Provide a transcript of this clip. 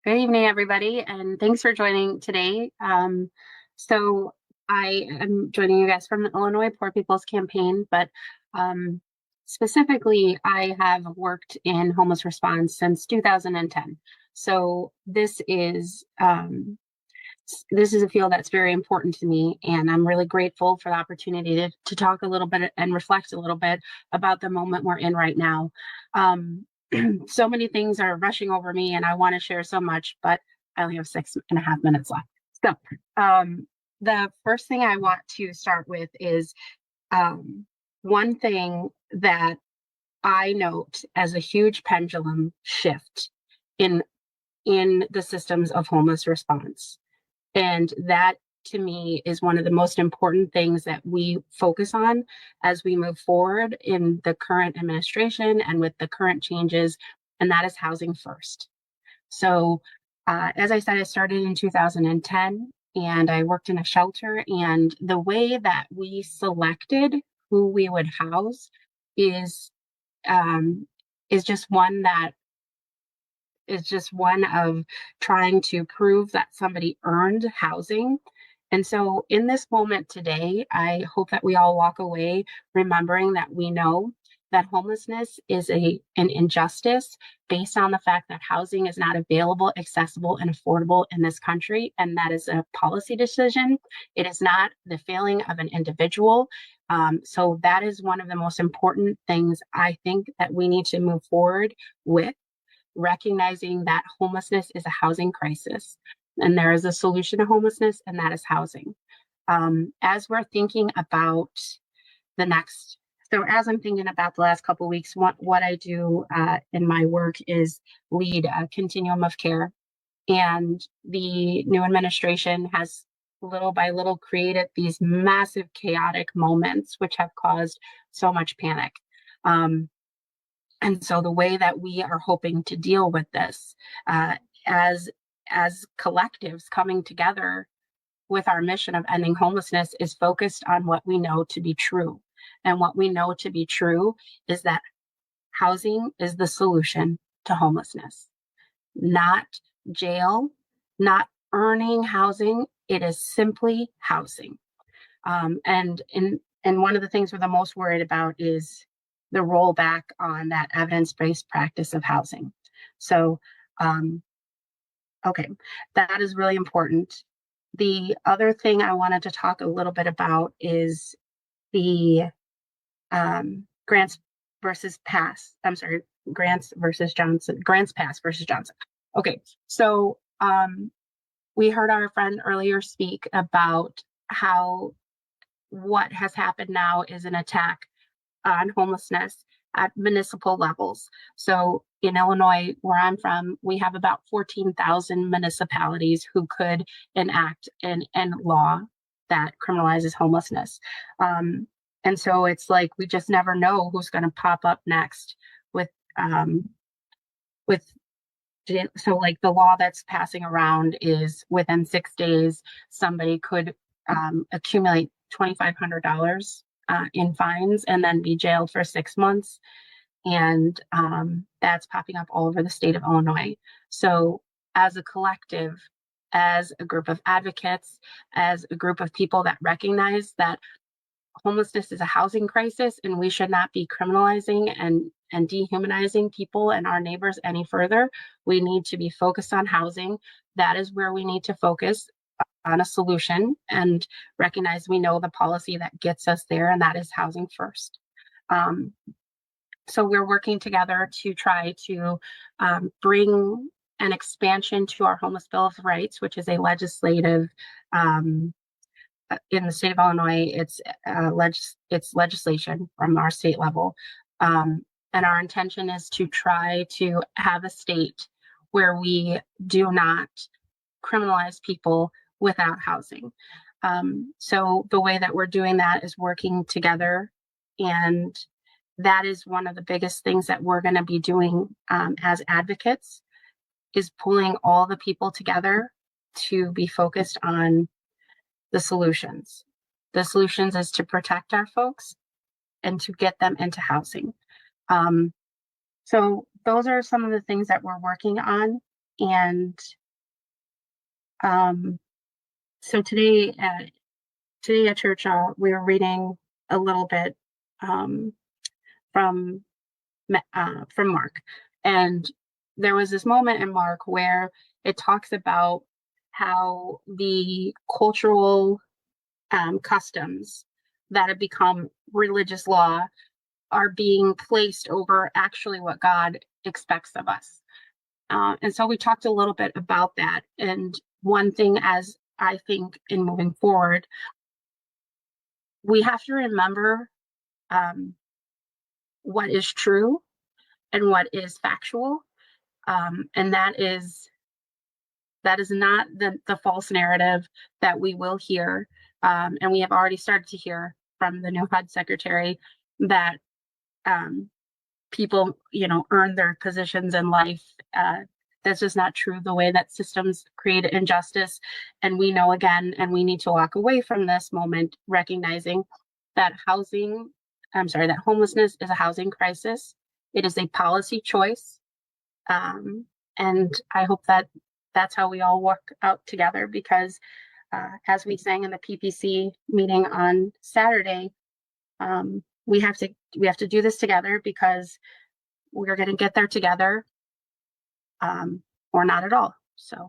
Good evening, everybody, and thanks for joining today. So I am joining you guys from the Illinois Poor People's Campaign, but um, specifically, I have worked in homeless response since 2010. So this is a field that's very important to me, and I'm really grateful for the opportunity to talk a little bit and reflect a little bit about the moment we're in right now. Um, so many things are rushing over me, and I want to share so much, but I only have 6.5 minutes left. So, the first thing I want to start with is one thing that I note as a huge pendulum shift in in the systems of homeless response. And that to me is one of the most important things that we focus on as we move forward in the current administration and with the current changes, and that is housing first. So, as I said, I started in 2010 and I worked in a shelter. And the way that we selected who we would house is um, is just one that is just one of trying to prove that somebody earned housing. And so, in this moment today, I hope that we all walk away remembering that we know that homelessness is an injustice based on the fact that housing is not available, accessible, and affordable in this country. And that is a policy decision. It is not the failing of an individual. So, that is one of the most important things I think that we need to move forward with, recognizing that homelessness is a housing crisis and there is a solution to homelessness, and that is housing. As we're thinking about the next, so as I'm thinking about the last couple of weeks, what I do in my work is lead a continuum of care. And the new administration has little by little created these massive chaotic moments, which have caused so much panic. Um, and so the way that we are hoping to deal with this uh, as as collectives coming together with our mission of ending homelessness is focused on what we know to be true. And what we know to be true is that housing is the solution to homelessness, not jail, not earning housing. It is simply housing. And one of the things we're the most worried about is the rollback on that evidence-based practice of housing. So, um, okay, that is really important. The other thing I wanted to talk a little bit about is the grants versus pass. I'm sorry, grants versus Johnson, grants pass versus Johnson. Okay, so we heard our friend earlier speak about how what has happened now is an attack on homelessness at municipal levels. So in Illinois, where I'm from, we have about 14,000 municipalities who could enact an law that criminalizes homelessness. And so it's like we just never know who's going to pop up next with um, with so like the law that's passing around is within 6 days somebody could accumulate $2,500 in fines and then be jailed for 6 months. And that's popping up all over the state of Illinois. So, as a collective, as a group of advocates, as a group of people that recognize that homelessness is a housing crisis and we should not be criminalizing and dehumanizing people and our neighbors any further, we need to be focused on housing. That is where we need to focus on a solution and recognize we know the policy that gets us there, and that is housing first. Um, so we're working together to try to bring an expansion to our Homeless Bill of Rights, which is a legislative in the state of Illinois. It's legislation from our state level, and our intention is to try to have a state where we do not criminalize people without housing. So the way that we're doing that is working together, and that is one of the biggest things that we're going to be doing as advocates, is pulling all the people together to be focused on the solutions. The solutions is to protect our folks and to get them into housing. So those are some of the things that we're working on. And so today at church, we were reading a little bit um, from from Mark, and there was this moment in Mark where it talks about how the cultural customs that have become religious law are being placed over actually what God expects of us. And so we talked a little bit about that. And one thing, as I think in moving forward, we have to remember um, what is true and what is factual. And that is not the false narrative that we will hear. And we have already started to hear from the new HUD secretary that um, people, earn their positions in life. That's just not true. The way that systems create injustice, and we know again, and we need to walk away from this moment recognizing that that homelessness is a housing crisis. It is a policy choice, and I hope that that's how we all work out together. Because as we sang in the PPC meeting on Saturday, we have to do this together, because we're going to get there together, or not at all. So